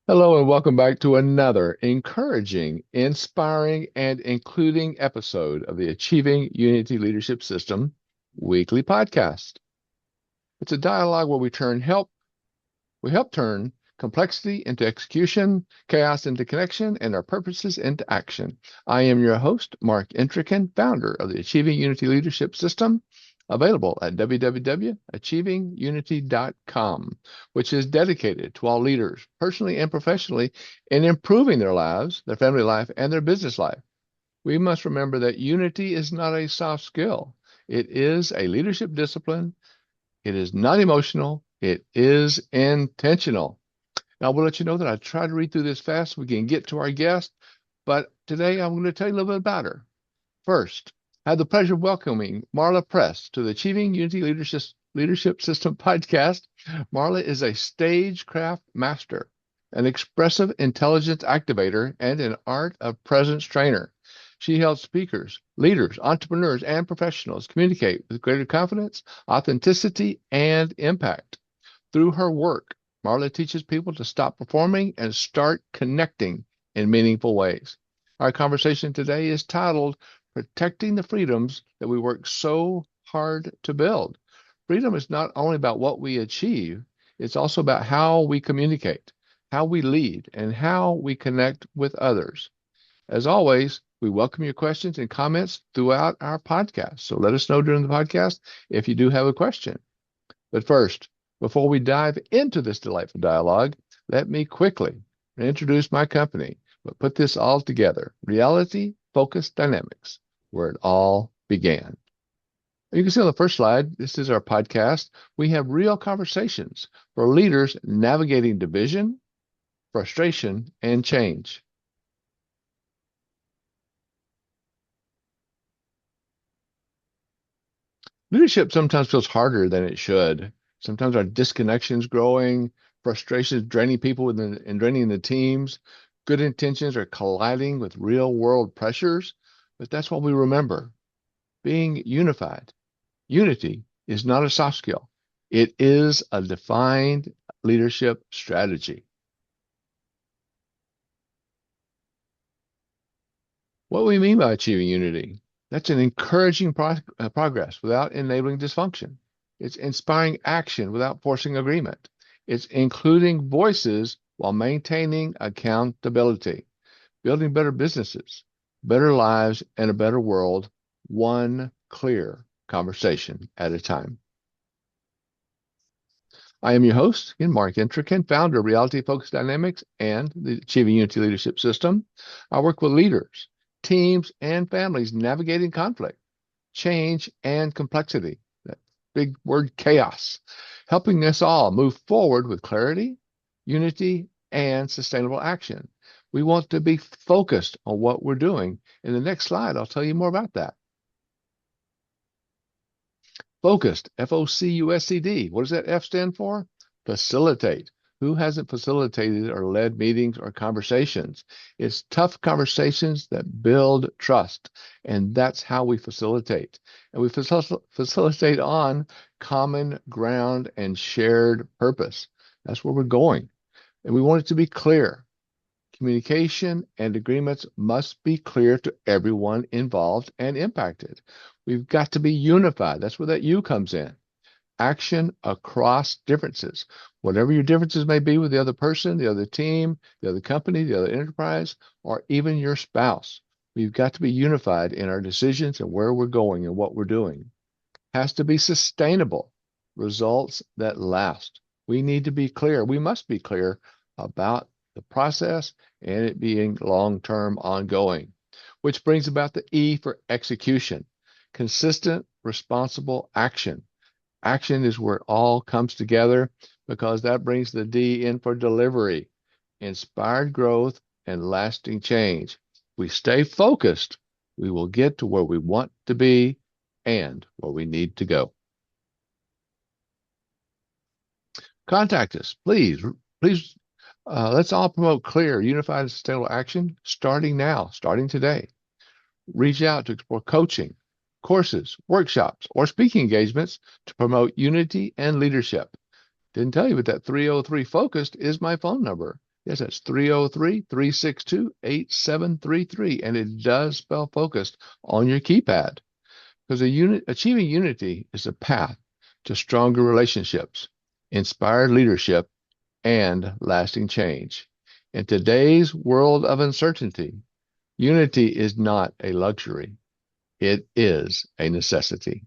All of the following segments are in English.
Hello and welcome back to another encouraging, inspiring, and including episode of the Achieving Unity Leadership System weekly podcast. It's a dialogue where we help turn complexity into execution, chaos into connection, and our purposes into action. I am your host, Mark Intrican, founder of the Achieving Unity Leadership System, available at www.achievingunity.com, which is dedicated to all leaders, personally and professionally, in improving their lives, their family life, and their business life. We must remember that unity is not a soft skill. It is a leadership discipline. It is not emotional. It is intentional. Now, I will let you know that I try to read through this fast so we can get to our guest, but today I'm going to tell you a little bit about her. First, I have the pleasure of welcoming Marla Press to the Achieving Unity Leadership System podcast. Marla is a stagecraft master, an expressive intelligence activator, and an art of presence trainer. She helps speakers, leaders, entrepreneurs, and professionals communicate with greater confidence, authenticity, and impact. Through her work, Marla teaches people to stop performing and start connecting in meaningful ways. Our conversation today is titled Protecting the Freedoms That We Work So Hard to Build. Freedom is not only about what we achieve, it's also about how we communicate, how we lead, and how we connect with others. As always, we welcome your questions and comments throughout our podcast. So let us know during the podcast if you do have a question. But first, before we dive into this delightful dialogue, let me quickly introduce my company, but put this all together, Reality Focused Dynamics, where it all began. You can see on the first slide, this is our podcast. We have real conversations for leaders navigating division, frustration, and change. Leadership sometimes feels harder than it should. Sometimes our disconnections growing, frustrations draining people and draining the teams. Good intentions are colliding with real world pressures. But that's what we remember. Being unified. Unity is not a soft skill. It is a defined leadership strategy. What we mean by achieving unity, that's an encouraging progress without enabling dysfunction. It's inspiring action without forcing agreement. It's including voices while maintaining accountability, building better businesses, better lives, and a better world, one clear conversation at a time. I am your host, again, Mark Intrican, founder of Reality Focused Dynamics and the Achieving Unity Leadership System. I work with leaders, teams, and families navigating conflict, change, and complexity. That big word chaos, helping us all move forward with clarity, unity, and sustainable action. We want to be focused on what we're doing. In the next slide, I'll tell you more about that. Focused, FOCUSCD. What does that F stand for? Facilitate. Who hasn't facilitated or led meetings or conversations? It's tough conversations that build trust, and that's how we facilitate. And we facilitate on common ground and shared purpose. That's where we're going. And we want it to be clear. Communication and agreements must be clear to everyone involved and impacted. We've got to be unified. That's where that U comes in. Action across differences. Whatever your differences may be with the other person, the other team, the other company, the other enterprise, or even your spouse. We've got to be unified in our decisions and where we're going and what we're doing. Has to be sustainable. Results that last. We need to be clear. We must be clear about the process and it being long-term ongoing, which brings about the E for execution. Consistent, responsible action. Action is where it all comes together because that brings the D in for delivery, inspired growth, and lasting change. We stay focused, we will get to where we want to be and where we need to go. Contact us, please. Please, let's all promote clear, unified, and sustainable action starting now, starting today. Reach out to explore coaching, courses, workshops, or speaking engagements to promote unity and leadership. Didn't tell you, but that 303 Focused is my phone number. Yes, that's 303-362-8733. And it does spell focused on your keypad because achieving unity is a path to stronger relationships, inspired leadership, and lasting change. In today's world of uncertainty, unity is not a luxury. It is a necessity.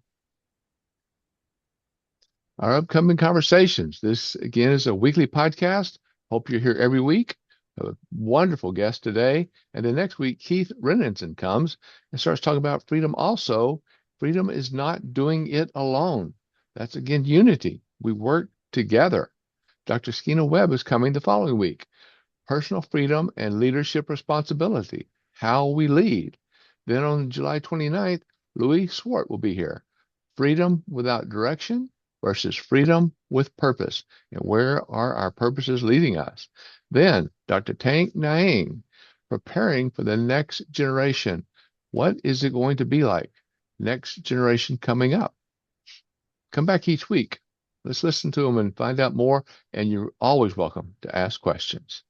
Our upcoming conversations. This, again, is a weekly podcast. Hope you're here every week. A wonderful guest today. And the next week, Keith Renninson comes and starts talking about freedom also. Freedom is not doing it alone. That's, again, unity. We work together. Dr. Skeena Webb is coming the following week. Personal freedom and leadership responsibility, how we lead. Then on July 29th, Louis Swart will be here. Freedom without direction versus freedom with purpose. And where are our purposes leading us? Then Dr. Tank Naing, preparing for the next generation. What is it going to be like? Next generation coming up. Come back each week. Let's listen to them and find out more. And you're always welcome to ask questions.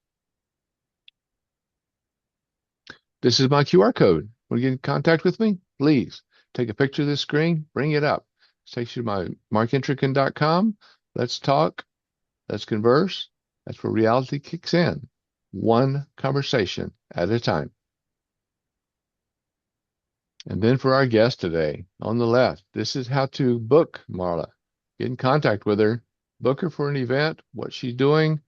This is my QR code. Want to get in contact with me? Please take a picture of this screen, bring it up. It takes you to my markentrican.com. Let's talk. Let's converse. That's where reality kicks in. One conversation at a time. And then for our guest today, on the left, this is how to book Marla. Get in contact with her. Book her for an event, what she's doing,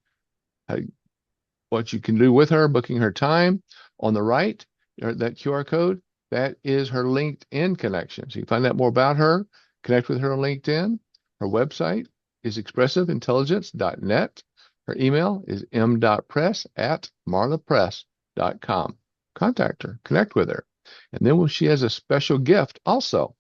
what you can do with her, booking her time. On the right, that QR code, that is her LinkedIn connection. So you can find out more about her, connect with her on LinkedIn. Her website is expressiveintelligence.net. Her email is m.press@marlapress.com. Contact her, connect with her. And then she has a special gift also.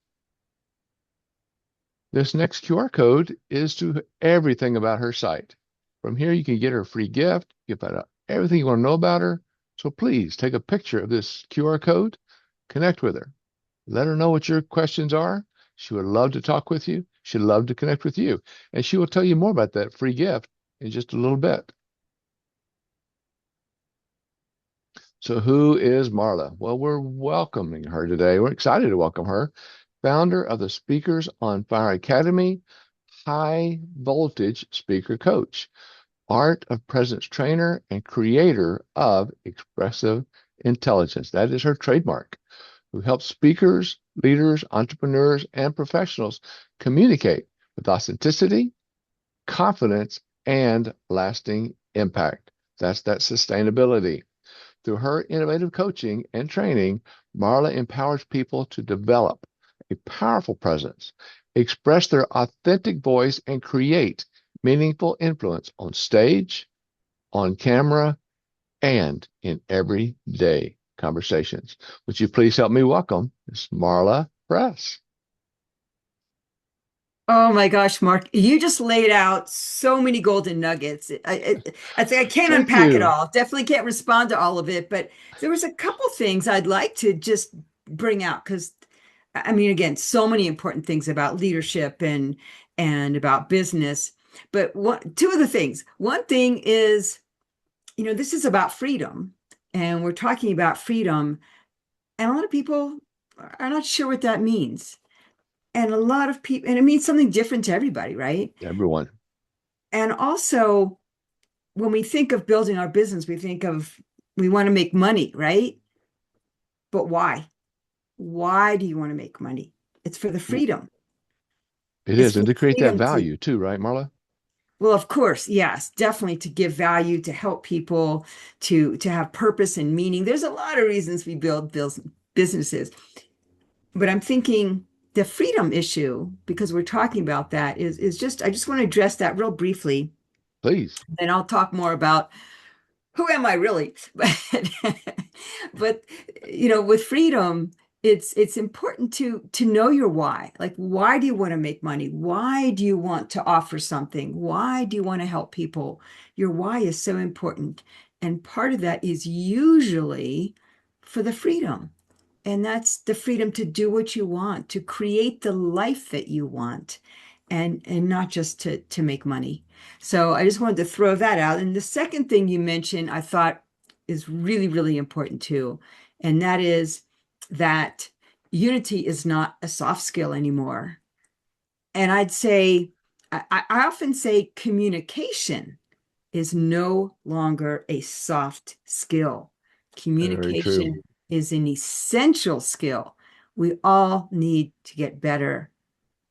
This next QR code is to everything about her site. From here, you can get her a free gift, get everything you want to know about her. So please take a picture of this QR code, connect with her. Let her know what your questions are. She would love to talk with you. She'd love to connect with you. And she will tell you more about that free gift in just a little bit. So who is Marla? Well, we're welcoming her today. We're excited to welcome her. Founder of the Speakers on Fire Academy, high voltage speaker coach, art of presence trainer, and creator of Expressive Intelligence. That is her trademark, who helps speakers, leaders, entrepreneurs, and professionals communicate with authenticity, confidence, and lasting impact. That's that sustainability. Through her innovative coaching and training, Marla empowers people to develop a powerful presence, express their authentic voice, and create meaningful influence on stage, on camera, and in everyday conversations. Would you please help me welcome Ms. Marla Press? Oh my gosh, Mark, you just laid out so many golden nuggets. I think I can't Thank unpack it you. all. Definitely can't respond to all of it, but there was a couple things I'd like to just bring out because I mean, again, so many important things about leadership and about business. But two of the things. One thing is, this is about freedom, and we're talking about freedom, and a lot of people are not sure what that means. And a lot of people, and it means something different to everybody, right? Everyone. And also, when we think of building our business, we want to make money, right? But why? Why do you want to make money? It's for the freedom. It It's is. for And to the create that freedom to, value too, right, Marla? well, of course, yes, definitely to give value, to help people, to have purpose and meaning. There's a lot of reasons we build businesses. But I'm thinking the freedom issue, because we're talking about that, is just I just want to address that real briefly. Please. And I'll talk more about who am I really? But with freedom, it's important to know your why. Like, why do you want to make money? Why do you want to offer something? Why do you want to help people? Your why is so important. And part of that is usually for the freedom. And that's the freedom to do what you want, to create the life that you want. and not just to make money. So I just wanted to throw that out. And the second thing you mentioned, I thought is really, really important too. And that is that unity is not a soft skill anymore. And I'd say, I often say communication is no longer a soft skill. Very true. Communication is an essential skill. We all need to get better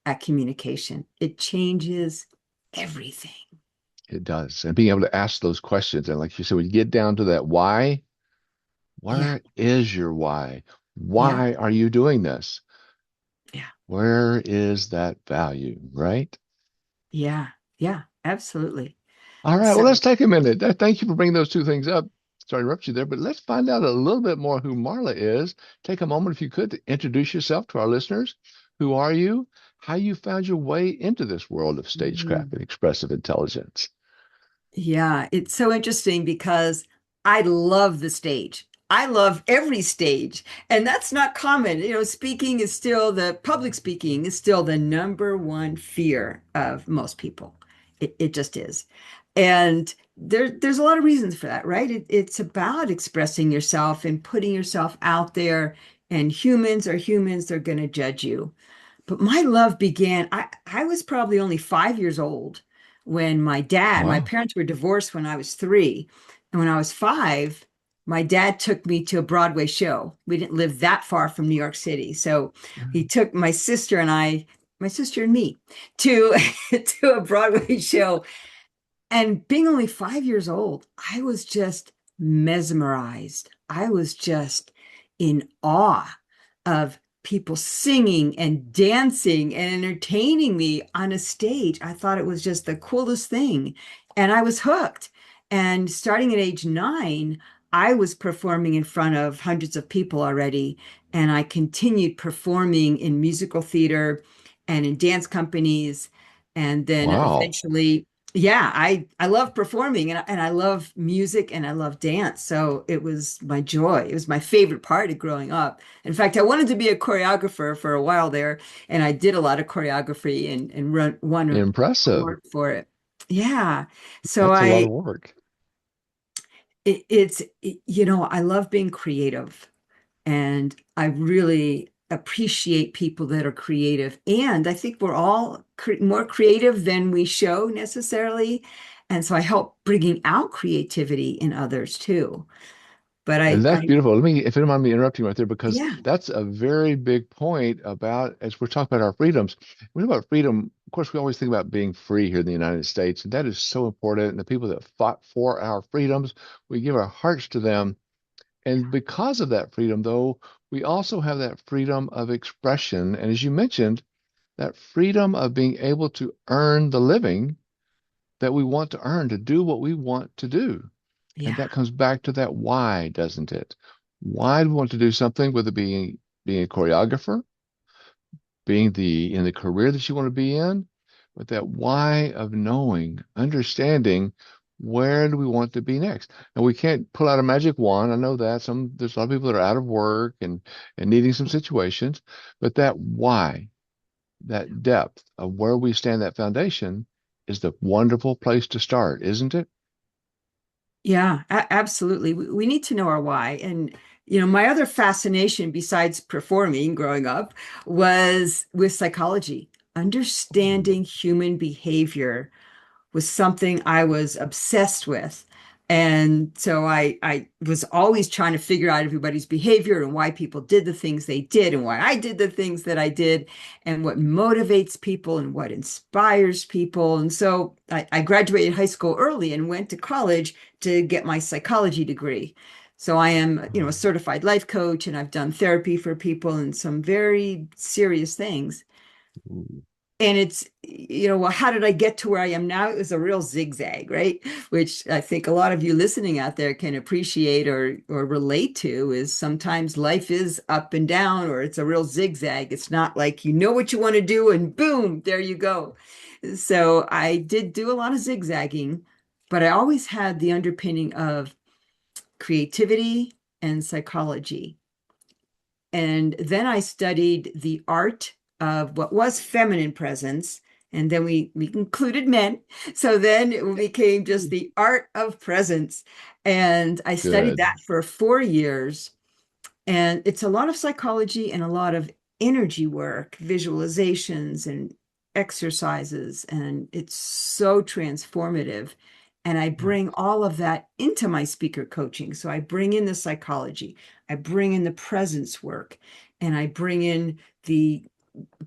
at communication. It changes everything. It does. And being able to ask those questions. And like you said, when you get down to that why, Yeah, where is your why? yeah, Why are you doing this? yeah, Where is that value, right? yeah, yeah, absolutely. All right, well, So, let's take a minute. Thank you for bringing those two things up. Sorry to interrupt you there, but let's find out a little bit more who Marla is. Take a moment, if you could, to introduce yourself to our listeners. Who are you? How you found your way into this world of stagecraft mm, and expressive intelligence. yeah, it's so interesting because I love the stage. I love every stage, and that's not common. Speaking is still the public speaking is still the number one fear of most people. It just is. And there's a lot of reasons for that, right? It's about expressing yourself and putting yourself out there, and humans are humans, they're going to judge you. But my love began, I was probably only 5 years old when my Wow. parents were divorced when I was 3. And when I was 5, my dad took me to a Broadway show. We didn't live that far from New York City. So he took my sister and me to, to a Broadway show. And being only 5 years old, I was just mesmerized. I was just in awe of people singing and dancing and entertaining me on a stage. I thought it was just the coolest thing. And I was hooked. And starting at age 9, I was performing in front of hundreds of people already. And I continued performing in musical theater and in dance companies. And then Wow. eventually, yeah, I love performing, and I love music and I love dance. So it was my joy. It was my favorite part of growing up. In fact, I wanted to be a choreographer for a while there, and I did a lot of choreography and won an Impressive. award for it. Yeah. So That's a lot of work. I love being creative, and I really appreciate people that are creative. And I think we're all more creative than we show necessarily. And so I help bringing out creativity in others too. But And that's I beautiful. Let me, if you don't mind me interrupting right there, because yeah, that's a very big point about, as we're talking about our freedoms. When we talk about freedom, of course, we always think about being free here in the United States, and that is so important. And the people that fought for our freedoms, we give our hearts to them. And because of that freedom, though, we also have that freedom of expression. And as you mentioned, that freedom of being able to earn the living that we want to earn, to do what we want to do. And yeah, that comes back to that why, doesn't it? Why do we want to do something, whether being a choreographer, being in the career that you want to be in, but that why of knowing, understanding where do we want to be next? And we can't pull out a magic wand. I know that there's a lot of people that are out of work and needing some situations, but that why, that depth of where we stand, that foundation is the wonderful place to start, isn't it? yeah, absolutely. We need to know our why. And my other fascination besides performing growing up was with psychology, understanding human behavior was something I was obsessed with. And so I was always trying to figure out everybody's behavior and why people did the things they did and why I did the things that I did and what motivates people and what inspires people. And so I graduated high school early and went to college to get my psychology degree. So I am, a certified life coach, and I've done therapy for people and some very serious things. And well, how did I get to where I am now? It was a real zigzag, right? Which I think a lot of you listening out there can appreciate or relate to is sometimes life is up and down, or it's a real zigzag. It's not like you know what you want to do and boom, there you go. So I did do a lot of zigzagging, but I always had the underpinning of creativity and psychology. And then I studied the art of what was feminine presence And then we included men. So then it became just the art of presence. And I studied Good. that for 4 years. And it's a lot of psychology and a lot of energy work, visualizations and exercises. And it's so transformative. And I bring all of that into my speaker coaching. So I bring in the psychology, I bring in the presence work, and I bring in the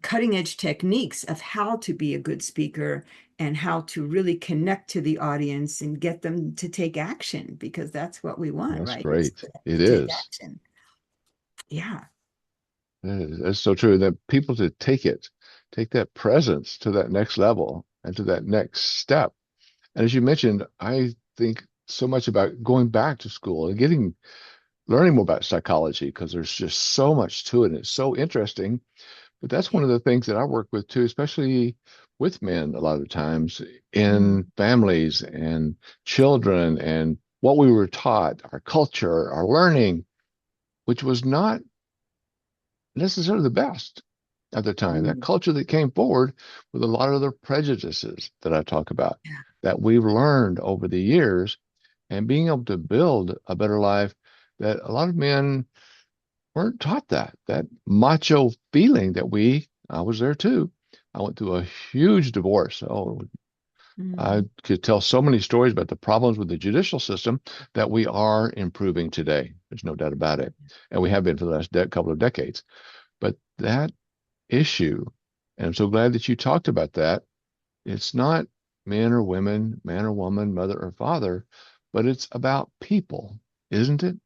cutting edge techniques of how to be a good speaker and how to really connect to the audience and get them to take action, because that's what we want, That's right? Is great. It to take is. action. Yeah. That's so true. That people to take that presence to that next level and to that next step. And as you mentioned, I think so much about going back to school and learning more about psychology because there's just so much to it and it's so interesting. But that's Yeah. one of the things that I work with too, especially with men a lot of the times Mm. in families and children and what we were taught, our culture, our learning, which was not necessarily the best at the time. That Mm. culture that came forward with a lot of the prejudices that I talk about Yeah. that we've learned over the years and being able to build a better life that a lot of men weren't taught that macho feeling that I was there too. I went through a huge divorce. Oh, I Mm. could tell so many stories about the problems with the judicial system that we are improving today. There's no doubt about it. And we have been for the last couple of decades. But that issue, and I'm so glad that you talked about that. It's not men or women, man or woman, mother or father, but it's about people, isn't it?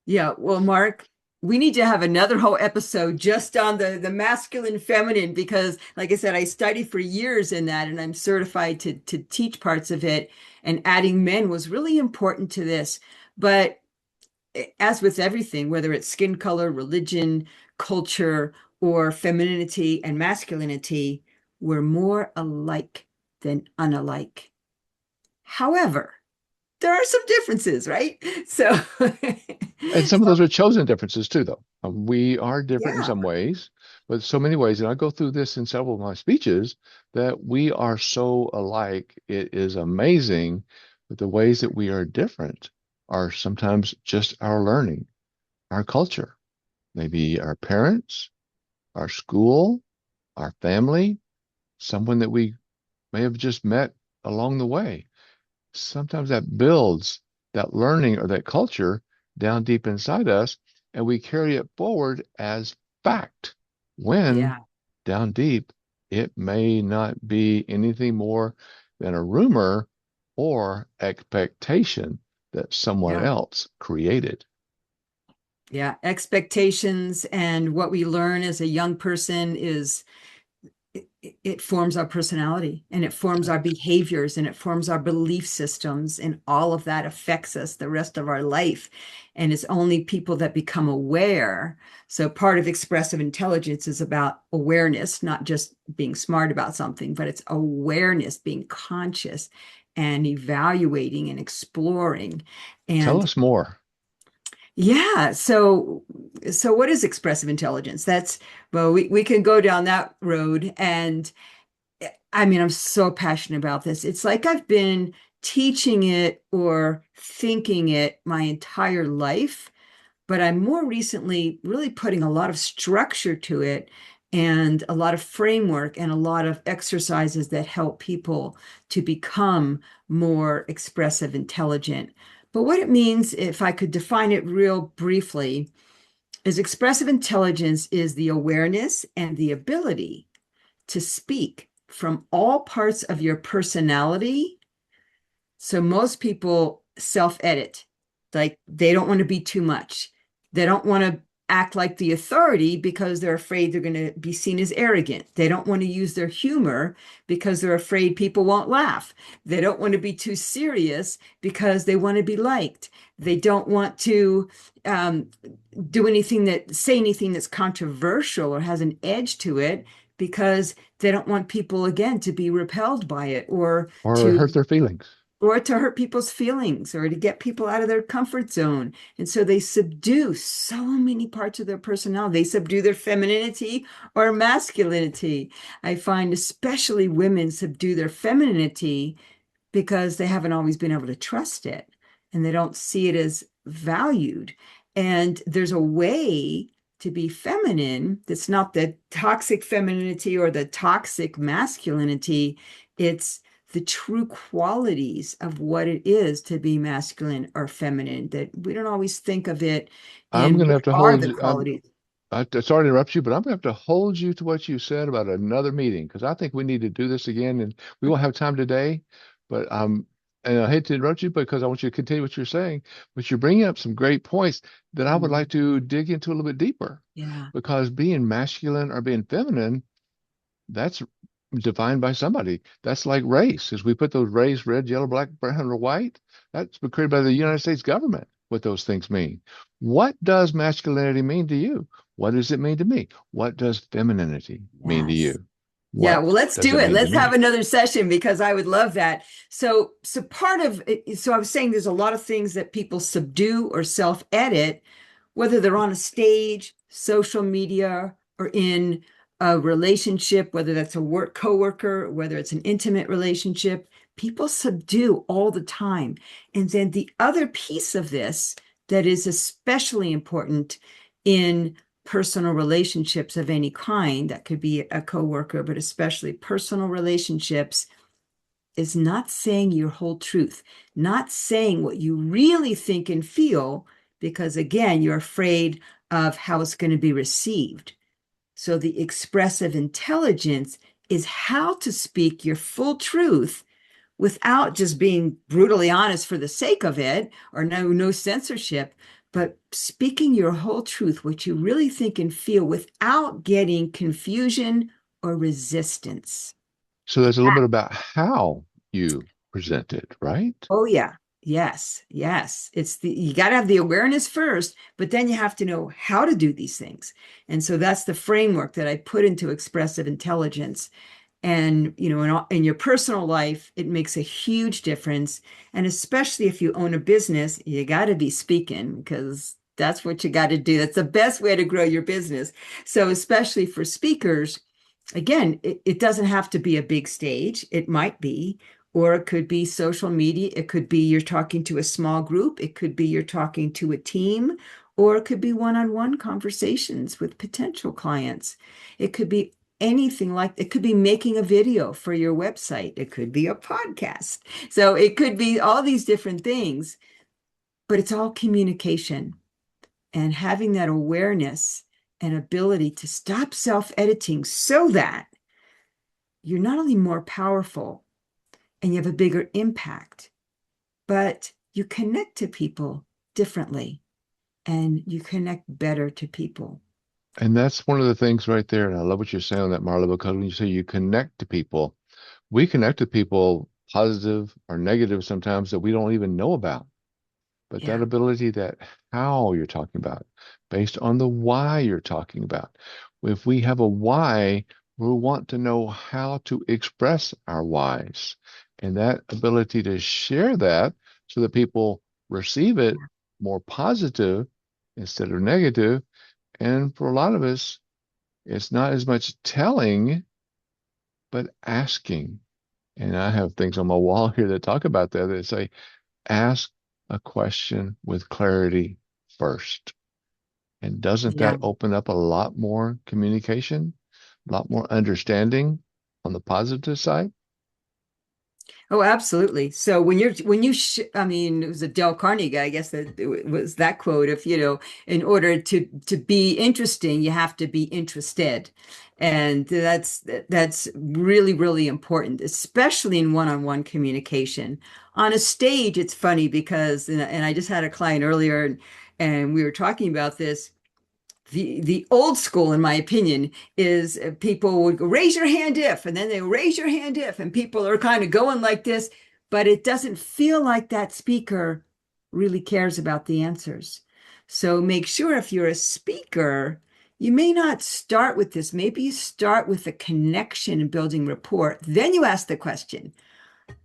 Yeah. Well, Mark, we need to have another whole episode just on the masculine feminine, because like I said, I studied for years in that and I'm certified to teach parts of it. And adding men was really important to this. But as with everything, whether it's skin color, religion, culture, or femininity and masculinity, we're more alike than unalike. However, there are some differences, right? So, And some of those are chosen differences too, though. We are different in yeah, some ways, but so many ways. And I go through this in several of my speeches that we are so alike. It is amazing, but the ways that we are different are sometimes just our learning, our culture, maybe our parents, our school, our family, someone that we may have just met along the way. Sometimes that builds that learning or that culture down deep inside us, and we carry it forward as fact when yeah, down deep it may not be anything more than a rumor or expectation that someone yeah. else created. Yeah, expectations and what we learn as a young person is it forms our personality and it forms our behaviors and it forms our belief systems, and all of that affects us the rest of our life. And it's only people that become aware. So part of expressive intelligence is about awareness, not just being smart about something, but it's awareness, being conscious and evaluating and exploring. Tell And us more. yeah. So what is expressive intelligence? That's, well, we can go down that road. And I mean, I'm so passionate about this. It's like I've been teaching it or thinking it my entire life, but I'm more recently really putting a lot of structure to it and a lot of framework and a lot of exercises that help people to become more expressive intelligent. But what it means, if I could define it real briefly, is expressive intelligence is the awareness and the ability to speak from all parts of your personality. So most people self-edit. Like they don't want to be too much. They don't want to act like the authority because they're afraid they're going to be seen as arrogant. They don't want to use their humor because they're afraid people won't laugh. They don't want to be too serious because they want to be liked. They don't want to um, say anything that's controversial or has an edge to it, because they don't want people again to be repelled by it or Or to hurt their feelings. or to hurt people's feelings or to get people out of their comfort zone. And so they subdue so many parts of their personality. They subdue their femininity or masculinity. I find especially women subdue their femininity because they haven't always been able to trust it and they don't see it as valued. And there's a way to be feminine that's not the toxic femininity or the toxic masculinity. It's the true qualities of what it is to be masculine or feminine, that we don't always think of it I'm in going to what have to are hold the you. qualities. Sorry to interrupt you, but I'm going to have to hold you to what you said about another meeting because I think we need to do this again, and we won't have time today. But and I hate to interrupt you because I want you to continue what you're saying, but you're bringing up some great points that I would like Mm, to dig into a little bit deeper. yeah. Because being masculine or being feminine, that's defined by somebody. That's like race. As we put those race, red, yellow, black, brown, or white, that's been created by the United States government, what those things mean. What does masculinity mean to you? What does it mean to me? What does femininity mean to Yes. you? Yeah, well, What let's does do it it. mean to Let's have me? another session because I would love that. So part of it, so I was saying there's a lot of things that people subdue or self-edit, whether they're on a stage, social media, or in a relationship, whether that's a work coworker, whether it's an intimate relationship, people subdue all the time. And then the other piece of this that is especially important in personal relationships of any kind, that could be a coworker, but especially personal relationships, is not saying your whole truth, not saying what you really think and feel, because again, you're afraid of how it's going to be received. So the expressive intelligence is how to speak your full truth without just being brutally honest for the sake of it, or no censorship, but speaking your whole truth, what you really think and feel, without getting confusion or resistance. So there's a little bit about how you present it, right? Oh yeah. Yes, yes. It's the you got to have the awareness first, but then you have to know how to do these things. And so that's the framework that I put into expressive intelligence. And in your personal life, it makes a huge difference. And especially if you own a business, you got to be speaking because that's what you got to do. That's the best way to grow your business. So especially for speakers, again, it doesn't have to be a big stage. It might be, or it could be social media. It could be you're talking to a small group. It could be you're talking to a team, or it could be one-on-one conversations with potential clients. It could be anything, like it could be making a video for your website. It could be a podcast. So it could be all these different things, but it's all communication, and having that awareness and ability to stop self-editing so that you're not only more powerful and you have a bigger impact, but you connect to people differently and you connect better to people. And that's one of the things right there. And I love what you're saying on that, Marla, because when you say you connect to people, we connect to people positive or negative sometimes that we don't even know about. But that Yeah. ability, that how you're talking about, based on the why you're talking about. If we have a why, we want to know how to express our whys. And that ability to share that so that people receive it more positive instead of negative. And for a lot of us, it's not as much telling, but asking. And I have things on my wall here that talk about that that say, ask a question with clarity first. And doesn't Yeah. that open up a lot more communication, a lot more understanding on the positive side? Oh, absolutely. So I mean, it was a Dale Carnegie, I guess that it was that quote of, in order to be interesting, you have to be interested. And that's really, really important, especially in one-on-one communication. On a stage, it's funny because, and I just had a client earlier and we were talking about this. The old school, in my opinion, is people would go, raise your hand if, and then they raise your hand if, and people are kind of going like this, but it doesn't feel like that speaker really cares about the answers. So make sure if you're a speaker, you may not start with this. Maybe you start with a connection and building rapport. Then you ask the question.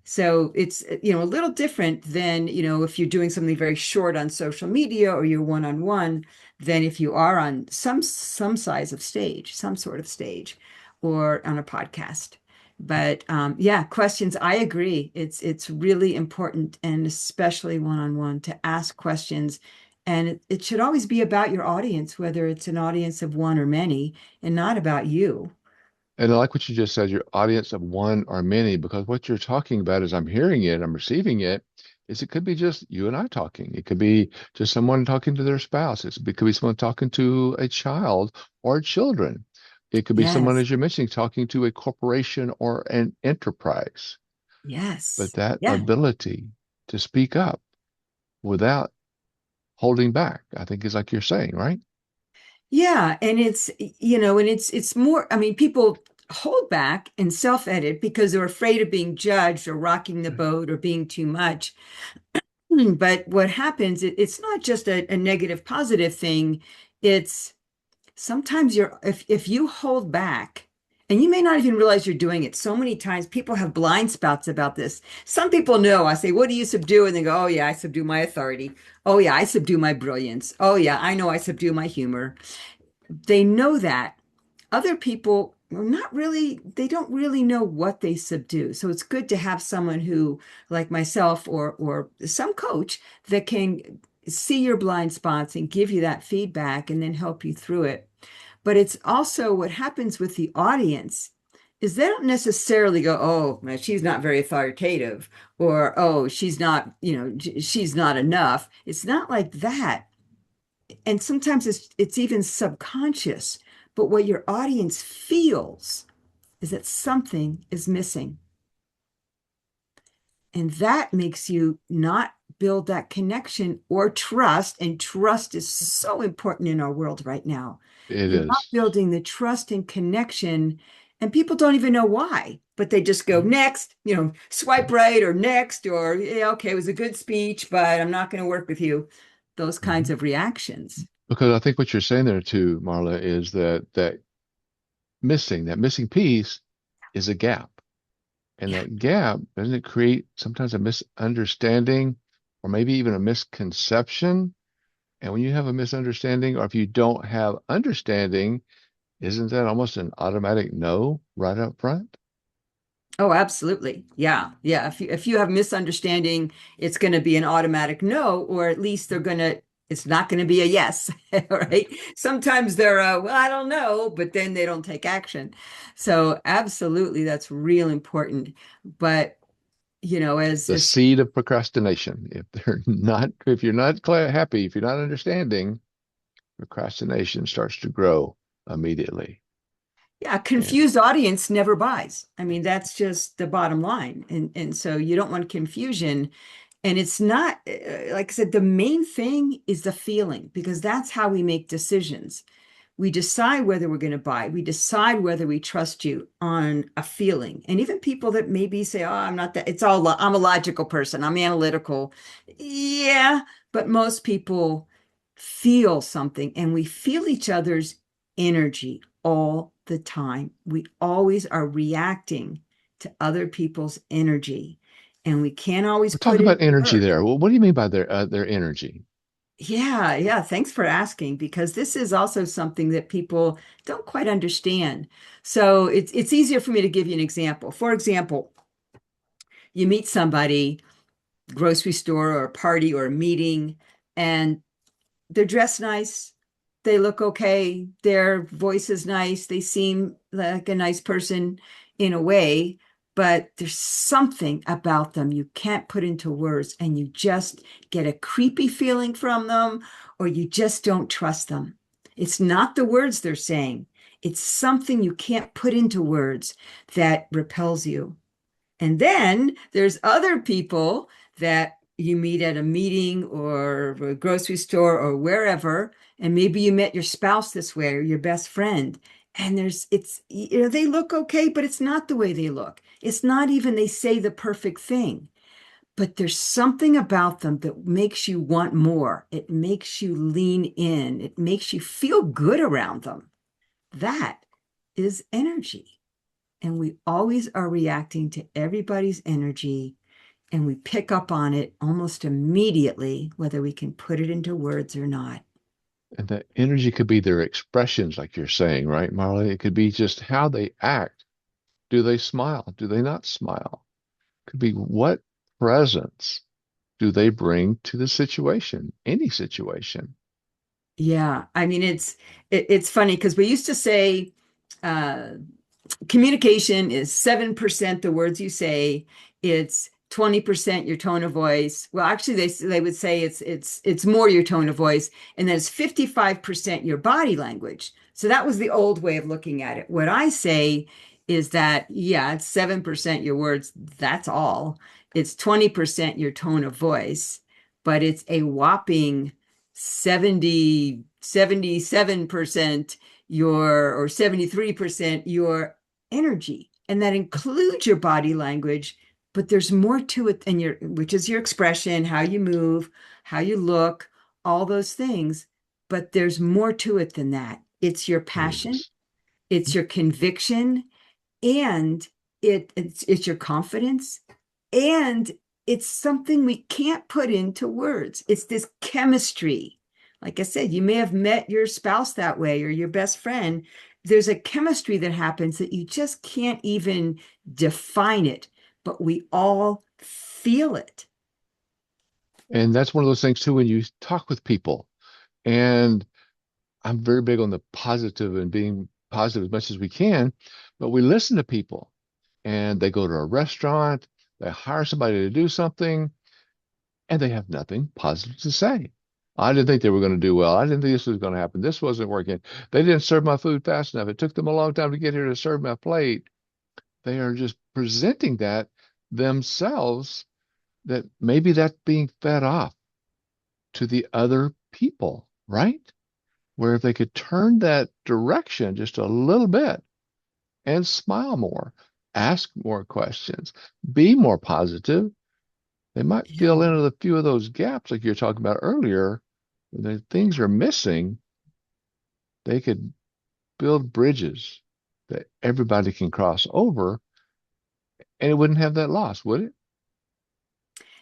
So it's, a little different than, if you're doing something very short on social media or you're one-on-one than if you are on some size of stage, some sort of stage or on a podcast. But yeah, questions, I agree. It's really important and especially one-on-one to ask questions. And it should always be about your audience, whether it's an audience of one or many, and not about you. And I like what you just said, your audience of one or many, because what you're talking about is I'm hearing it, I'm receiving it, is it could be just you and I talking. It could be just someone talking to their spouse. It could be someone talking to a child or children. It could be someone, Yes. as you're mentioning, talking to a corporation or an enterprise. But Yes. that Yeah. ability to speak up without holding back, I think is like you're saying, right? Yeah, and it's more, I mean, people hold back and self-edit because they're afraid of being judged or rocking the boat or being too much. But what happens, it's not just a negative positive thing. It's sometimes if you hold back, and you may not even realize you're doing it. So many times people have blind spots about this. Some people know. I say, "What do you subdue?" And they go, "Oh yeah, I subdue my authority. Oh yeah, I subdue my brilliance. Oh yeah, I know I subdue my humor." They know that. Other people are not really, they don't really know what they subdue. So it's good to have someone who, like myself or some coach that can see your blind spots and give you that feedback and then help you through it. But it's also what happens with the audience is they don't necessarily go, oh, well, she's not very authoritative, or oh, she's not, she's not enough. It's not like that, and sometimes it's even subconscious, but what your audience feels is that something is missing, and that makes you not build that connection or trust, and trust is so important in our world right now. It You're not is. building the trust and connection, and people don't even know why, but they just go next, swipe right or next, or yeah, okay, it was a good speech but I'm not going to work with you, those kinds Mhm. of reactions. Because I think what you're saying there too, Marla, is that missing piece is a gap. And Yeah. that gap, doesn't it create sometimes a misunderstanding or maybe even a misconception? And when you have a misunderstanding, or if you don't have understanding, isn't that almost an automatic no right up front? Oh, absolutely. Yeah. Yeah. If you have misunderstanding, it's going to be an automatic no, or at least it's not going to be a yes. Right. Sometimes they're well, I don't know, but then they don't take action. So absolutely, that's real important. But The as seed of procrastination. If you're not happy, if you're not understanding, procrastination starts to grow immediately. yeah, a And confused audience never buys. I mean, that's just the bottom line. And so you don't want confusion. And it's not, like I said, the main thing is the feeling, because that's how we make decisions. We decide whether we're going to buy. We decide whether we trust you on a feeling. And even people that maybe say, "Oh, I'm not that," I'm a logical person. I'm analytical. Yeah, but most people feel something, and we feel each other's energy all the time. We always are reacting to other people's energy, and we can't always we're talking put in about energy words. there. Well, what do you mean by their energy? Yeah, yeah. Thanks for asking, because this is also something that people don't quite understand. So it's easier for me to give you an example. For example, you meet somebody, grocery store or a party or a meeting, and they're dressed nice. They look okay. Their voice is nice. They seem like a nice person in a way, but there's something about them you can't put into words, and you just get a creepy feeling from them, or you just don't trust them. It's not the words they're saying, it's something you can't put into words that repels you. And then there's other people that you meet at a meeting or a grocery store or wherever, and maybe you met your spouse this way or your best friend. And they look okay, but it's not the way they look. It's not even they say the perfect thing, but there's something about them that makes you want more. It makes you lean in. It makes you feel good around them. That is energy. and we always are reacting to everybody's energy, and we pick up on it almost immediately, whether we can put it into words or not. And the energy could be their expressions, like you're saying, right, Marla? It could be just how they act. Do they smile? Do they not smile? Could be what presence do they bring to the situation, any situation. Yeah, I mean it's funny because we used to say uh, communication is 7% the words you say, it's 20% your tone of voice. Well, actually they would say it's more your tone of voice, and then it's 55% your body language. So that was the old way of looking at it. What I say is that yeah, it's 7% your words, that's all. It's 20% your tone of voice, but it's a whopping 77% your, or 73% your energy. And that includes your body language, but there's more to it than your, which is your expression, how you move, how you look, all those things. But there's more to it than that. It's your passion, Yes. it's your conviction, and it's your confidence, and it's something we can't put into words. It's this chemistry. Like I said, you may have met your spouse that way or your best friend. There's a chemistry that happens that you just can't even define it, but we all feel it. And that's one of those things too when you talk with people. And I'm very big on the positive and being positive as much as we can, but we listen to people and they go to a restaurant, they hire somebody to do something, and they have nothing positive to say. I didn't think they were going to do well. I didn't think this was going to happen. This wasn't working. They didn't serve my food fast enough. It took them a long time to get here to serve my plate. They are just presenting that themselves, that maybe that's being fed off to the other people, right? Where if they could turn that direction just a little bit and smile more, ask more questions, be more positive, they might fill Yeah. in a few of those gaps like you're talking about earlier. When the things are missing, they could build bridges that everybody can cross over, and it wouldn't have that loss, would it?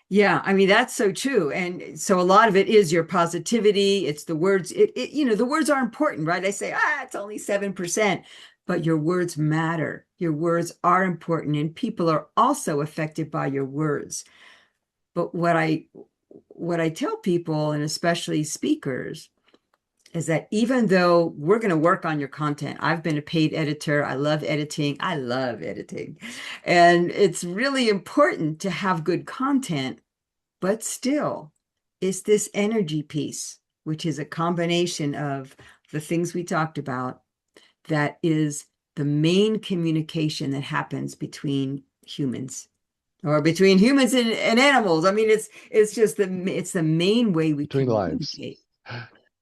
Yeah, I mean that's so true. And so a lot of it is your positivity. It's the words. The words are important, right? I say, it's only 7%, but your words matter. Your words are important, and people are also affected by your words. But what I tell people, and especially speakers, is that even though we're going to work on your content, I've been a paid editor. I love editing. I love editing. And it's really important to have good content, but still, it's this energy piece, which is a combination of the things we talked about, that is the main communication that happens between humans, or between humans and animals. I mean, it's the main way we Between lives. communicate.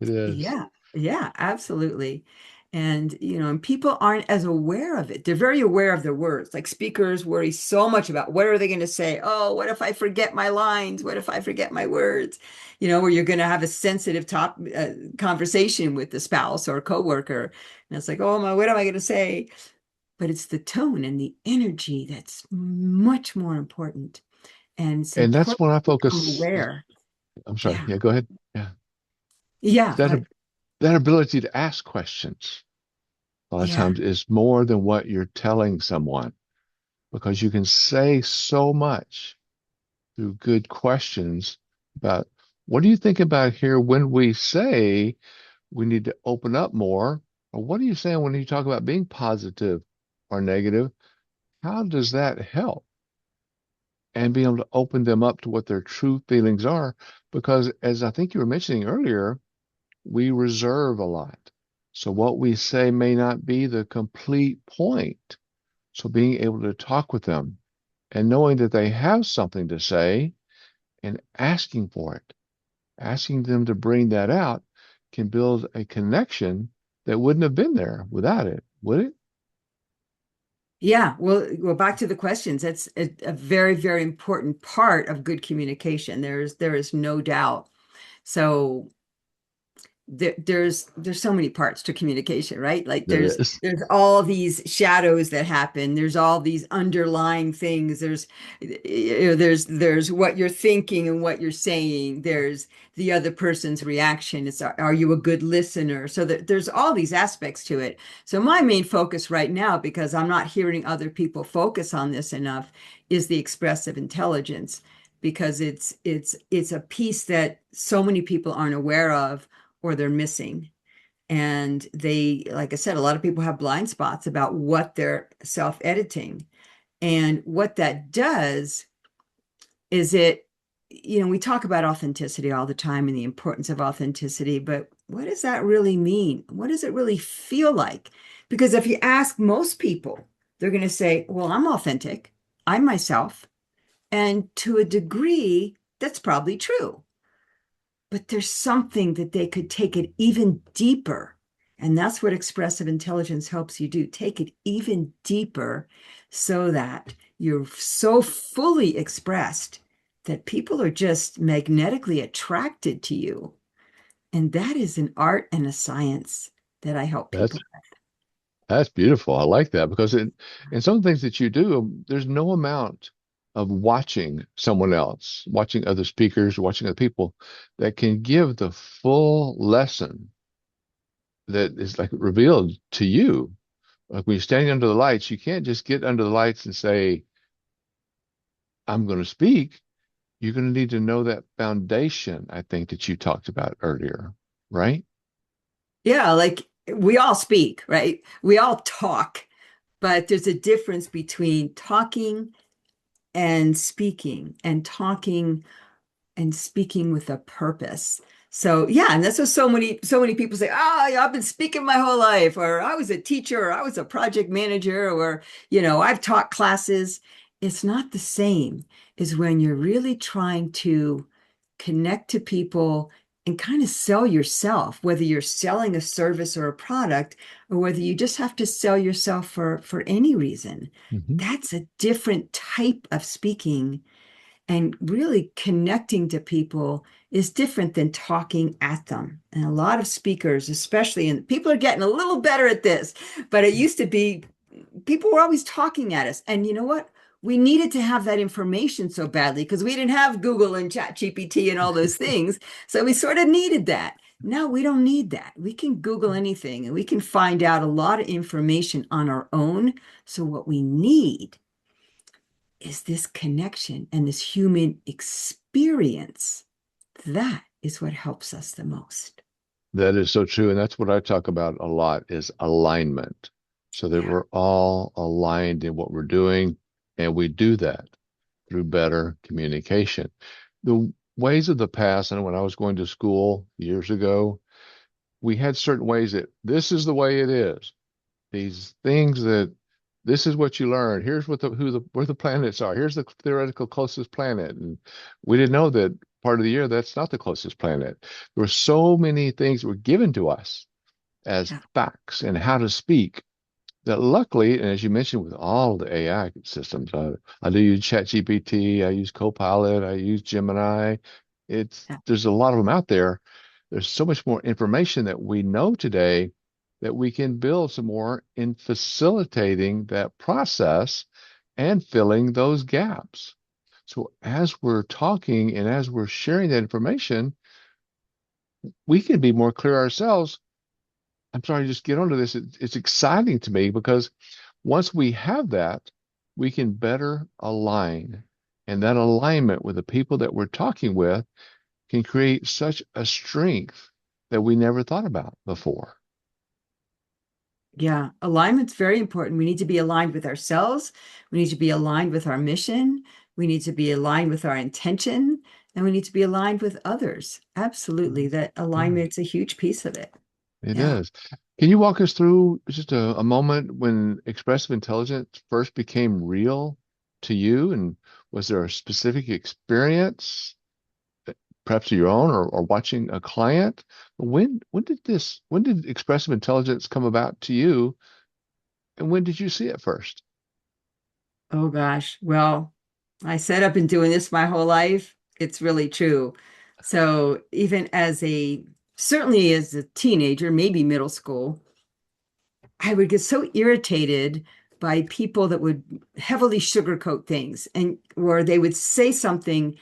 It is. Yeah, yeah, absolutely. And, and people aren't as aware of it. They're very aware of their words. Like speakers worry so much about what are they going to say? Oh, what if I forget my lines? What if I forget my words? Where you're going to have a sensitive conversation with the spouse or coworker. And it's like, oh my, what am I going to say? But it's the tone and the energy that's much more important. And it's And that's important when I to become focus. aware. I'm sorry. Yeah. Yeah, go ahead. Yeah. Yeah. That But that ability to ask questions a lot of yeah. times is more than what you're telling someone, because you can say so much through good questions about what do you think about here when we say we need to open up more, or what are you saying when you talk about being positive or negative? How does that help? And being able to open them up to what their true feelings are. Because as I think you were mentioning earlier, we reserve a lot. So what we say may not be the complete point. So being able to talk with them and knowing that they have something to say and asking for it, asking them to bring that out, can build a connection that wouldn't have been there without it, would it? Yeah, well, back to the questions. That's a very, very important part of good communication. There is no doubt. So there's so many parts to communication, right? Like There is. there's all these shadows that happen. There's all these underlying things. There's what you're thinking and what you're saying. There's the other person's reaction. It's are you a good listener? So there's all these aspects to it. So my main focus right now, because I'm not hearing other people focus on this enough, is the expressive intelligence, because it's a piece that so many people aren't aware of or they're missing. And they, like I said, a lot of people have blind spots about what they're self-editing. And what that does is we talk about authenticity all the time and the importance of authenticity, but what does that really mean? What does it really feel like? Because if you ask most people, they're going to say, well, I'm authentic, I'm myself. And to a degree, that's probably true. But there's something that they could take it even deeper. And that's what expressive intelligence helps you do. Take it even deeper so that you're so fully expressed that people are just magnetically attracted to you. And that is an art and a science that I help That's people. that's beautiful. I like that because in some things that you do, there's no amount of watching someone else, watching other speakers, watching other people that can give the full lesson that is like revealed to you. Like when you're standing under the lights, you can't just get under the lights and say, I'm going to speak. You're going to need to know that foundation, I think, that you talked about earlier, right? Yeah, like we all speak, right? We all talk, but there's a difference between talking and speaking with a purpose. So yeah, and that's what so many people say, oh, yeah, I've been speaking my whole life, or I was a teacher, or I was a project manager, or I've taught classes. It's not the same as when you're really trying to connect to people and kind of sell yourself, whether you're selling a service or a product, or whether you just have to sell yourself for any reason. Hmm. That's a different type of speaking, and really connecting to people is different than talking at them. And a lot of speakers, especially, and people are getting a little better at this, but it used to be people were always talking at us. And you know what? We needed to have that information so badly because we didn't have Google and Chat GPT and all those things. So we sort of needed that. Now we don't need that. We can Google anything and we can find out a lot of information on our own. So what we need is this connection and this human experience. That is what helps us the most. That is so true. And that's what I talk about a lot is alignment. So that Yeah. we're all aligned in what we're doing. And we do that through better communication. The ways of the past, and when I was going to school years ago, we had certain ways that this is the way it is. These things that this is what you learn. Here's what where the planets are. Here's the theoretical closest planet. And we didn't know that part of the year that's not the closest planet. There were so many things that were given to us as Yeah. facts and how to speak that luckily, and as you mentioned, with all the AI systems, I do use ChatGPT, I use Copilot, I use Gemini. Yeah. There's a lot of them out there. There's so much more information that we know today that we can build some more in facilitating that process and filling those gaps. So as we're talking and as we're sharing that information, we can be more clear ourselves. I'm sorry to just get onto this. It's exciting to me because once we have that, we can better align. And that alignment with the people that we're talking with can create such a strength that we never thought about before. Yeah, alignment's very important. We need to be aligned with ourselves. We need to be aligned with our mission. We need to be aligned with our intention, and we need to be aligned with others. Absolutely. That Yeah, alignment's a huge piece of it. it Yeah. is. Can you walk us through just a moment when expressive intelligence first became real to you? And was there a specific experience, perhaps your own or watching a client? When did expressive intelligence come about to you, and when did you see it first? Oh gosh. Well, I said I've been doing this my whole life. It's really true. So even as a certainly as a teenager, maybe middle school, I would get so irritated by people that would heavily sugarcoat things and where they would say something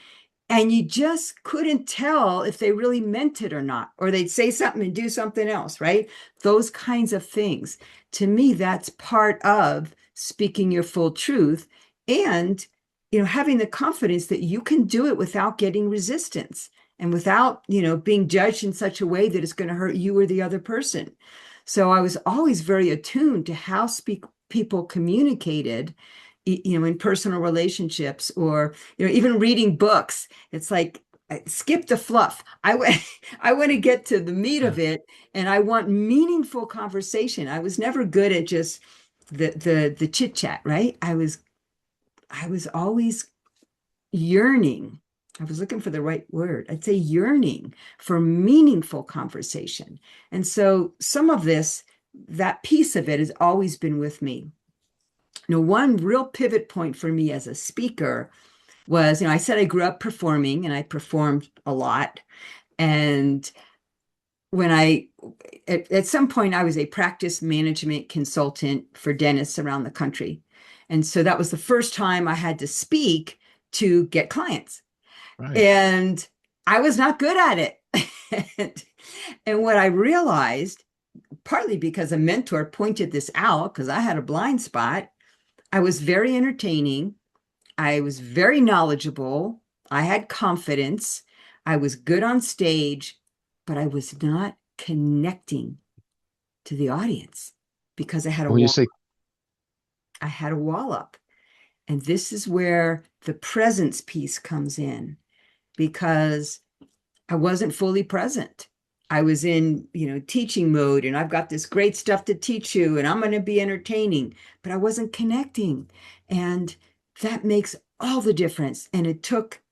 and you just couldn't tell if they really meant it or not, or they'd say something and do something else, right? Those kinds of things. To me, that's part of speaking your full truth and, having the confidence that you can do it without getting resistance and without, being judged in such a way that it's going to hurt you or the other person. So I was always very attuned to how people communicated, in personal relationships or, even reading books. It's like, skip the fluff. I want to get to the meat Yeah. of it, and I want meaningful conversation. I was never good at just the chit chat, right? I was always yearning. I was looking for the right word. I'd say yearning for meaningful conversation. And so some of this, that piece of it has always been with me. One real pivot point for me as a speaker was, I said I grew up performing and I performed a lot. And when at some point, I was a practice management consultant for dentists around the country. And so that was the first time I had to speak to get clients. Right. And I was not good at it. and, and what I realized, partly because a mentor pointed this out, because I had a blind spot, I was very entertaining. I was very knowledgeable. I had confidence. I was good on stage, but I was not connecting to the audience because I had a When you wall. say, I had a wall up. And this is where the presence piece comes in because I wasn't fully present. I was in, teaching mode and I've got this great stuff to teach you and I'm going to be entertaining, but I wasn't connecting. And that makes all the difference. And it took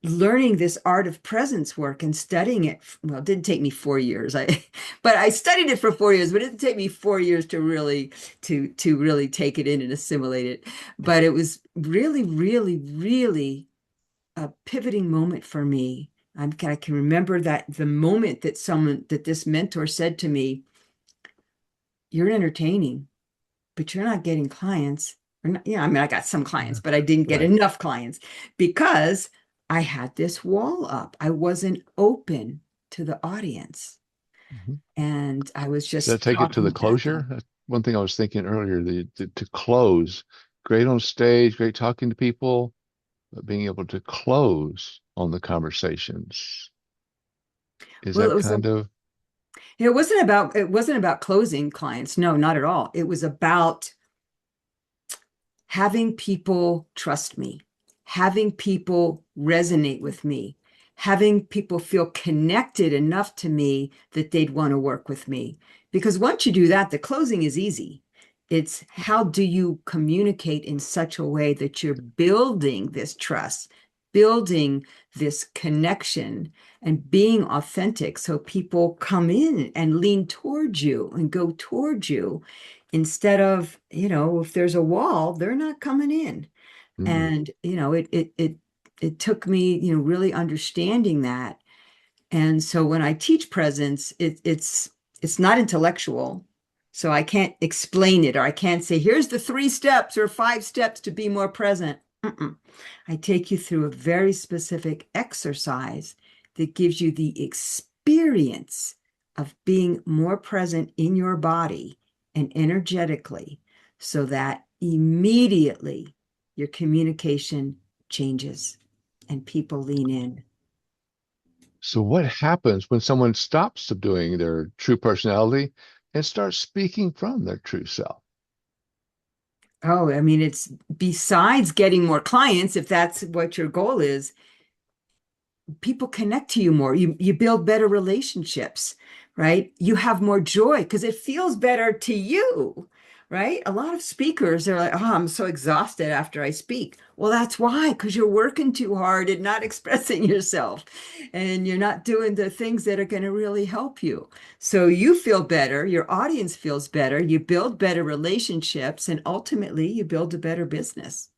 learning this art of presence work and studying it. Well, it didn't take me 4 years. But I studied it for 4 years, but it didn't take me 4 years to really take it in and assimilate it. But it was really, really, really a pivoting moment for me. I can remember that the moment that this mentor said to me, "You're entertaining, but you're not getting clients." Or not, I mean, I got some clients, yeah, but I didn't get right. enough clients because I had this wall up. I wasn't open to the audience, Mhm. and I was Does that just take it to talking the back at closure? them. That's one thing I was thinking earlier, to close. Great on stage, great talking to people, but being able to close on the conversations. Is Well, that kind of, it wasn't about closing clients. No, not at all. It was about having people trust me, having people resonate with me, having people feel connected enough to me that they'd want to work with me. Because once you do that, the closing is easy. It's how do you communicate in such a way that you're building this trust, building this connection, and being authentic so people come in and lean towards you and go towards you instead of, if there's a wall, they're not coming in. mm, And, it took me, really understanding that. And so when I teach presence, it's not intellectual. So I can't explain it or I can't say, here's the 3 steps or 5 steps to be more present. Mm-mm. I take you through a very specific exercise that gives you the experience of being more present in your body and energetically so that immediately your communication changes and people lean in. so what happens when someone stops subduing their true personality and starts speaking from their true self? Oh, I mean, it's besides getting more clients, if that's what your goal is, people connect to you more. You build better relationships, right? You have more joy because it feels better to you, right? A lot of speakers are like, "Oh, I'm so exhausted after I speak." Well, that's why, because you're working too hard and not expressing yourself, and you're not doing the things that are going to really help you. So you feel better, your audience feels better, you build better relationships, and ultimately you build a better business.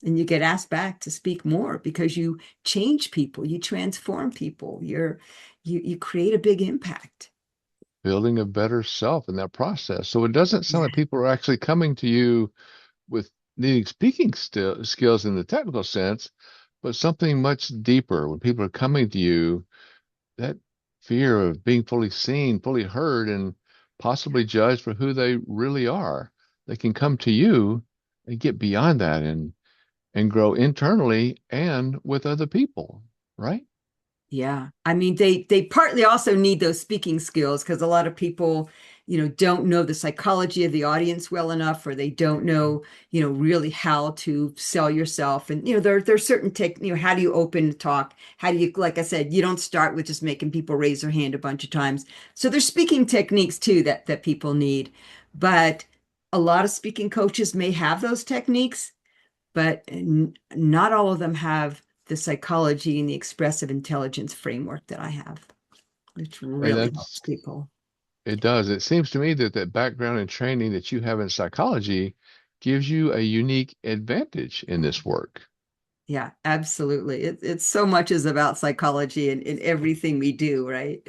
And you get asked back to speak more because you change people, you transform people, you create a big impact. Building a better self in that process. So it doesn't sound Yeah. like people are actually coming to you with needing speaking skills in the technical sense, but something much deeper. When people are coming to you, that fear of being fully seen, fully heard, and possibly judged for who they really are, they can come to you and get beyond that and grow internally and with other people, right? Yeah. I mean, they partly also need those speaking skills because a lot of people, don't know the psychology of the audience well enough, or they don't know, really how to sell yourself. And, there's certain how do you open the talk? How do you, like I said, you don't start with just making people raise their hand a bunch of times. So there's speaking techniques too that people need. But a lot of speaking coaches may have those techniques, but not all of them have the psychology and the expressive intelligence framework that I have, which And really helps that's people. it does. It seems to me that that background and training that you have in psychology gives you a unique advantage in this work. Yeah, absolutely. It's so much is about psychology and everything we do, right?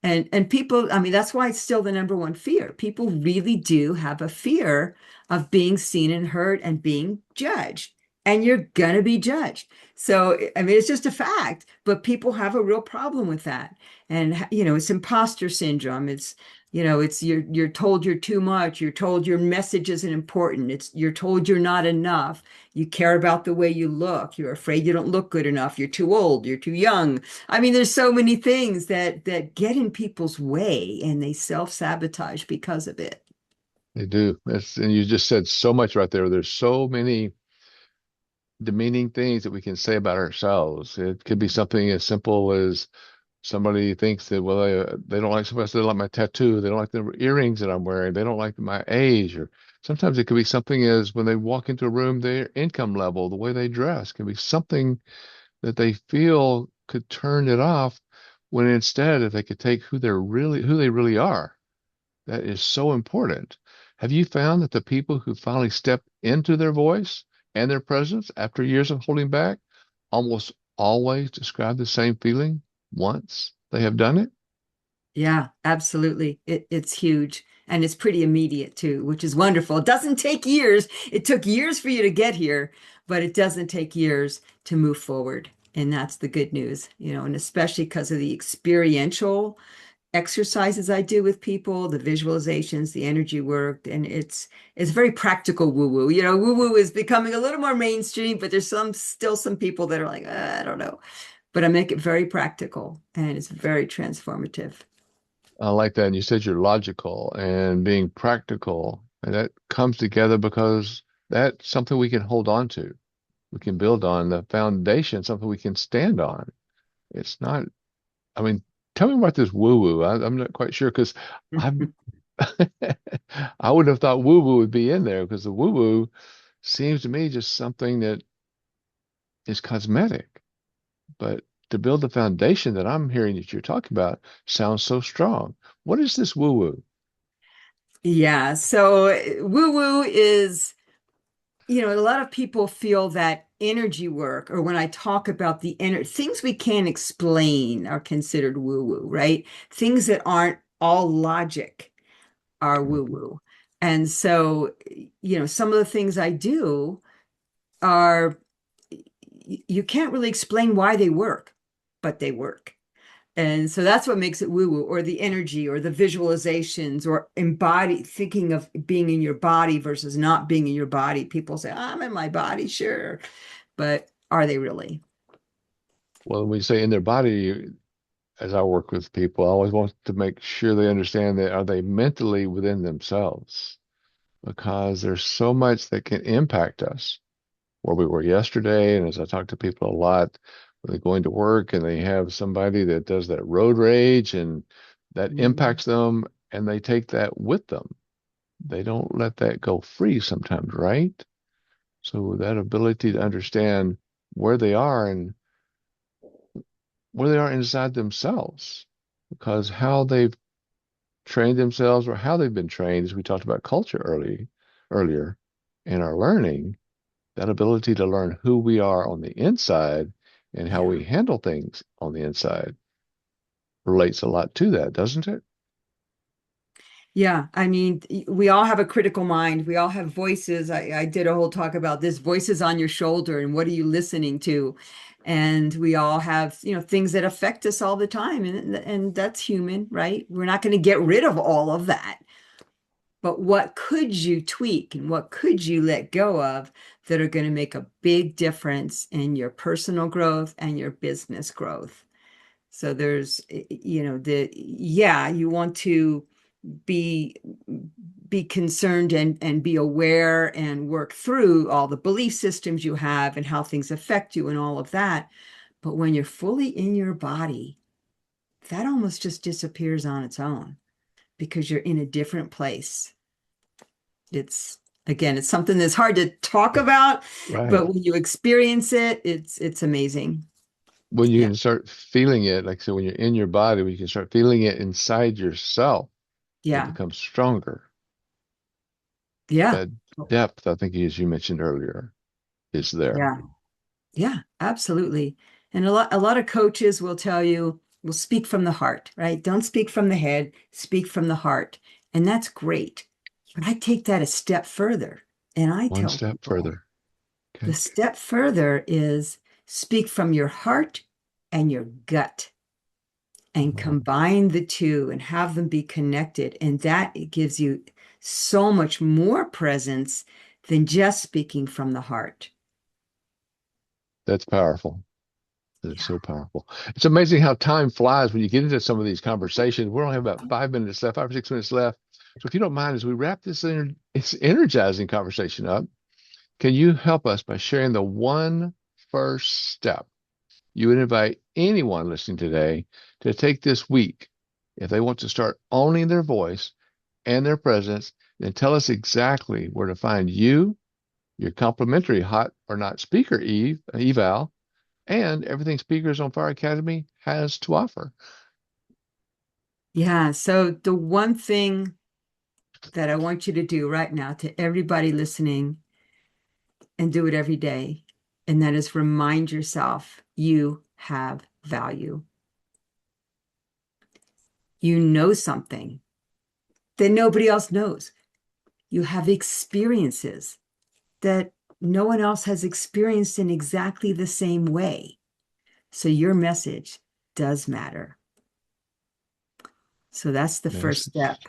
And people, I mean, that's why it's still the number one fear. People really do have a fear of being seen and heard and being judged. And you're gonna be judged. So, I mean, it's just a fact, but people have a real problem with that. And it's imposter syndrome. It's you're told you're too much, you're told your message isn't important, you're told you're not enough. You care about the way you look. You're afraid you don't look good enough. You're too old. You're too young. I mean, there's so many things that get in people's way and they self-sabotage because of it. They do. And you just said so much right there. There's so many demeaning things that we can say about ourselves. It could be something as simple as somebody thinks that, well, they don't like somebody else, they don't like my tattoo, they don't like the earrings that I'm wearing, they don't like my age, or sometimes it could be something as when they walk into a room, their income level, the way they dress can be something that they feel could turn it off when instead if they could take who they really are. That is so important. Have you found that the people who finally step into their voice and their presence after years of holding back almost always describe the same feeling once they have done it? Yeah, absolutely. It's huge and it's pretty immediate too, which is wonderful. It doesn't take years. It took years for you to get here, but it doesn't take years to move forward. And that's the good news, and especially because of the experiential exercises I do with people, the visualizations, the energy work, and it's very practical woo-woo. Woo-woo is becoming a little more mainstream, but there's still some people that are like, I don't know. But I make it very practical and it's very transformative. I like that. And you said you're logical and being practical, and that comes together because that's something we can hold on to. We can build on the foundation, something we can stand on. It's not, I mean, tell me about this woo-woo. I'm not quite sure because I've I would have thought woo-woo would be in there because the woo-woo seems to me just something that is cosmetic. But to build the foundation that I'm hearing that you're talking about sounds so strong. What is this woo-woo? Yeah, so woo-woo is, a lot of people feel that energy work, or when I talk about the things we can't explain are considered woo-woo, right? Things that aren't all logic are woo-woo. And so, some of the things I do are you can't really explain why they work, but they work. And so that's what makes it woo-woo, or the energy, or the visualizations, or embody thinking of being in your body versus not being in your body. People say, I'm in my body, sure. But are they really? Well, when you say in their body, as I work with people, I always want to make sure they understand that are they mentally within themselves? Because there's so much that can impact us. Where we were yesterday, and as I talk to people a lot, when they're going to work and they have somebody that does that road rage and that Mm. impacts them, and they take that with them. They don't let that go free sometimes, right? So that ability to understand where they are and where they are inside themselves, because how they've trained themselves or how they've been trained, as we talked about culture earlier in our learning, That ability to learn who we are on the inside and how Yeah. we handle things on the inside relates a lot to that, doesn't it? Yeah, I mean, we all have a critical mind. We all have voices. I did a whole talk about this, voices on your shoulder and what are you listening to? And we all have, things that affect us all the time. And that's human, right? We're not going to get rid of all of that. But what could you tweak and what could you let go of that are going to make a big difference in your personal growth and your business growth? So there's, yeah, you want to be be concerned and be aware and work through all the belief systems you have and how things affect you and all of that. But when you're fully in your body, that almost just disappears on its own because you're in a different place. It's again, it's something that's hard to talk about, Right. but when you experience it, it's amazing. When you Yeah. can start feeling it, like I said, when you're in your body, when you can start feeling it inside yourself, it Yeah. becomes stronger. Yeah. That depth, I think, as you mentioned earlier, is there. Yeah. Yeah, absolutely. And a lot of coaches will tell you, will speak from the heart, right? Don't speak from the head, speak from the heart. And that's great. But I take that a step further. And I One tell step people further. the Okay. step further is speak from your heart and your gut and Oh, combine the two and have them be connected. And that gives you so much more presence than just speaking from the heart. that's powerful. That's Yeah. so powerful. It's amazing how time flies when you get into some of these conversations. We only have about 5 minutes left, 5 or 6 minutes left. So if you don't mind, as we wrap this energizing conversation up, can you help us by sharing the one first step you would invite anyone listening today to take this week if they want to start owning their voice and their presence? Then tell us exactly where to find you, your complimentary hot or not speaker eval, and everything Speakers on Fire Academy has to offer. Yeah. So the one thing that I want you to do right now to everybody listening and do it every day, and that is remind yourself you have value. You know something that nobody else knows. You have experiences that no one else has experienced in exactly the same way. So your message does matter. So that's the first step. Message.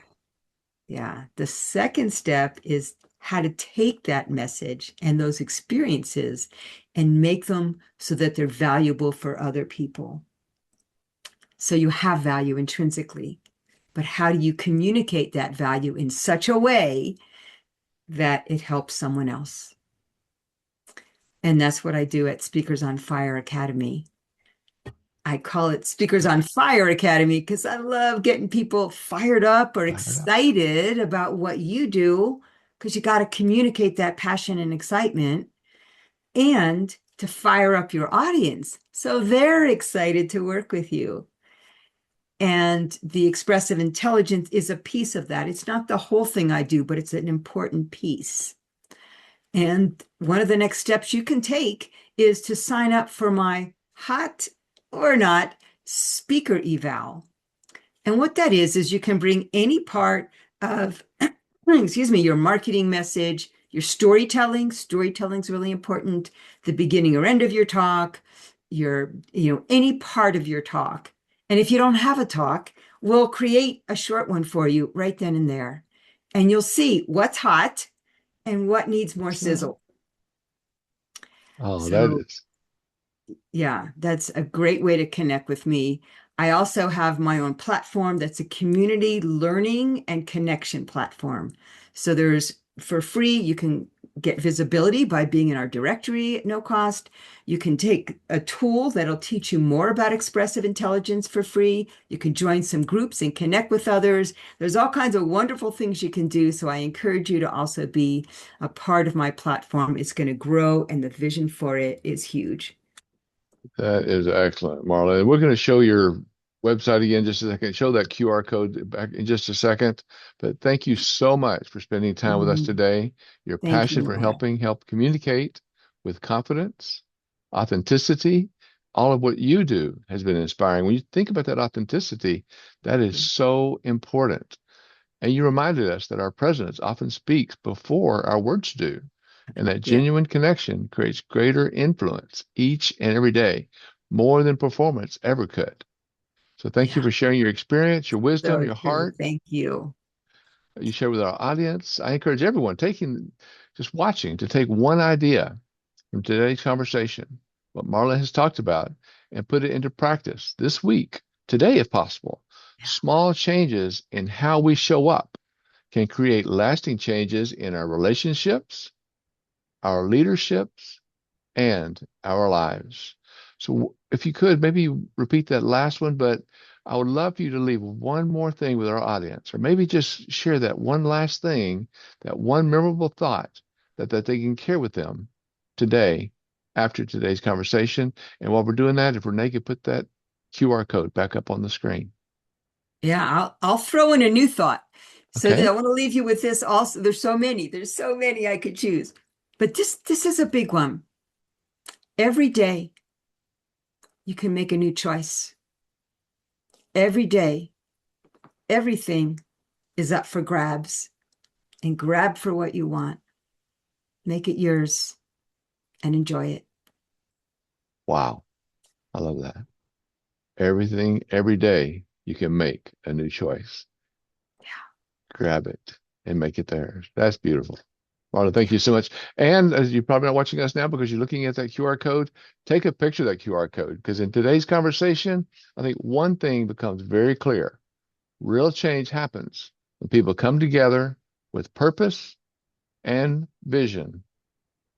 Yeah. The second step is how to take that message and those experiences and make them so that they're valuable for other people. So you have value intrinsically, but how do you communicate that value in such a way that it helps someone else? And that's what I do at Speakers on Fire Academy. I call it Speakers on Fire Academy because I love getting people fired up or Fire it up. excited about what you do because you got to communicate that passion and excitement and to fire up your audience so they're excited to work with you. And the expressive intelligence is a piece of that. It's not the whole thing I do, but it's an important piece. And one of the next steps you can take is to sign up for my hot or not speaker eval. And what that is you can bring any part of, excuse me, your marketing message, your storytelling. Storytelling is really important. The beginning or end of your talk, any part of your talk. And if you don't have a talk, we'll create a short one for you right then and there. And you'll see what's hot and what needs more Excellent. sizzle. Oh, that So is yeah, that's a great way to connect with me. I also have my own platform that's a community learning and connection platform. So there's for free, you can get visibility by being in our directory at no cost. You can take a tool that'll teach you more about expressive intelligence for free. You can join some groups and connect with others. There's all kinds of wonderful things you can do. So I encourage you to also be a part of my platform. It's going to grow, and the vision for it is huge. that is excellent, Marla. And we're going to show your website again just a second. Show that QR code back in just a second. But thank you so much for spending time with us Mm, today. Your Thank you, passion for Noah. help communicate. with confidence, authenticity. All of what you do has been inspiring. When you think about that authenticity, that is so important. And you reminded us that our presence often speaks before our words do, and that Yeah. genuine connection creates greater influence each and every day, more than performance ever could. So thank you Yeah. for sharing your experience, your wisdom, So your true. heart Thank you. you share with our audience. I encourage everyone just watching to take one idea from today's conversation, what Marla has talked about, and put it into practice this week, today, if possible. Small changes in how we show up can create lasting changes in our relationships, our leaderships, and our lives. So, if you could, maybe repeat that last one, but I would love for you to leave one more thing with our audience, or maybe just share that one last thing, that one memorable thought that they can carry with them today after today's conversation. And while we're doing that, if Renee could put that QR code back up on the screen. Yeah, I'll throw in a new thought. So that Okay. I want to leave you with this also. There's so many. There's so many I could choose. But this is a big one. Every day you can make a new choice. Every day, everything is up for grabs, and grab for what you want. Make it yours and enjoy it. Wow. I love that. Everything, every day, you can make a new choice. Grab it and make it theirs. That's beautiful. Marla, thank Yeah. you so much. And as you're probably not watching us now because you're looking at that QR code, take a picture of that QR code because in today's conversation, I think one thing becomes very clear. Real change happens when people come together with purpose and vision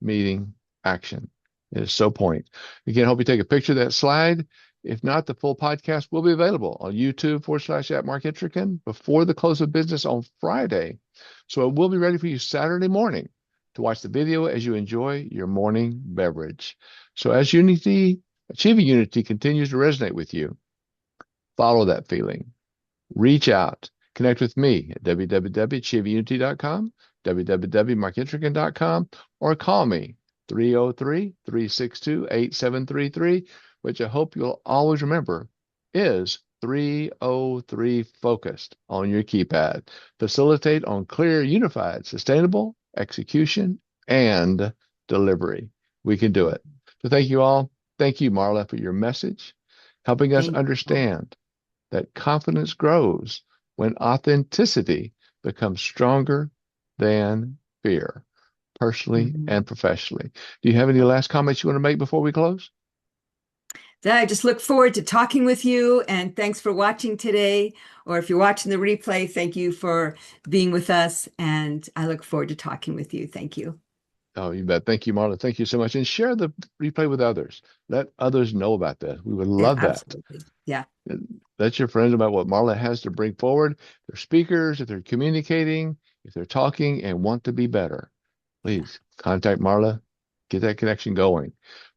meeting action. It is so point. Again, hope you take a picture of that slide. If not, the full podcast will be available on YouTube / at Mark Etrican before the close of business on Friday. So it will be ready for you Saturday morning to watch the video as you enjoy your morning beverage. So as achieving unity continues to resonate with you, follow that feeling. Reach out. Connect with me at www.achieveunity.com, www.marketrigan.com, or call me 303-362-8733, which I hope you'll always remember is 303 focused on your keypad. Facilitate on clear, unified, sustainable execution and delivery. We can do it. So thank you all. Thank you, Marla, for your message, helping us Thank you. understand that confidence grows when authenticity becomes stronger than fear, personally Mhm. and professionally. Do you have any last comments you want to make before we close? I just look forward to talking with you, and thanks for watching today. Or if you're watching the replay, thank you for being with us. And I look forward to talking with you. Thank you. Oh, you bet. Thank you, Marla. Thank you so much. And share the replay with others. Let others know about this. We would Yeah, love that. absolutely. Yeah, Let your friends about what Marla has to bring forward. They're speakers, if they're communicating, if they're talking and want to be better. Please contact Marla, get that connection going.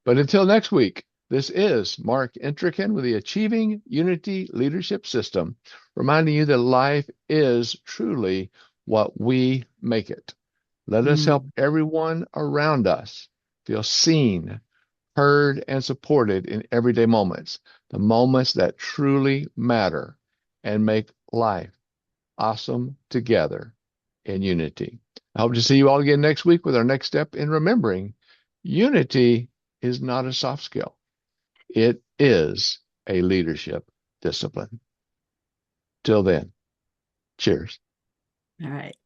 But until next week, this is Mark Intrican with the Achieving Unity Leadership System, reminding you that life is truly what we make it. Let us help Mm, everyone around us feel seen, heard, and supported in everyday moments, the moments that truly matter and make life awesome together in unity. I hope to see you all again next week with our next step in remembering unity is not a soft skill. It is a leadership discipline. Till then, cheers. all right.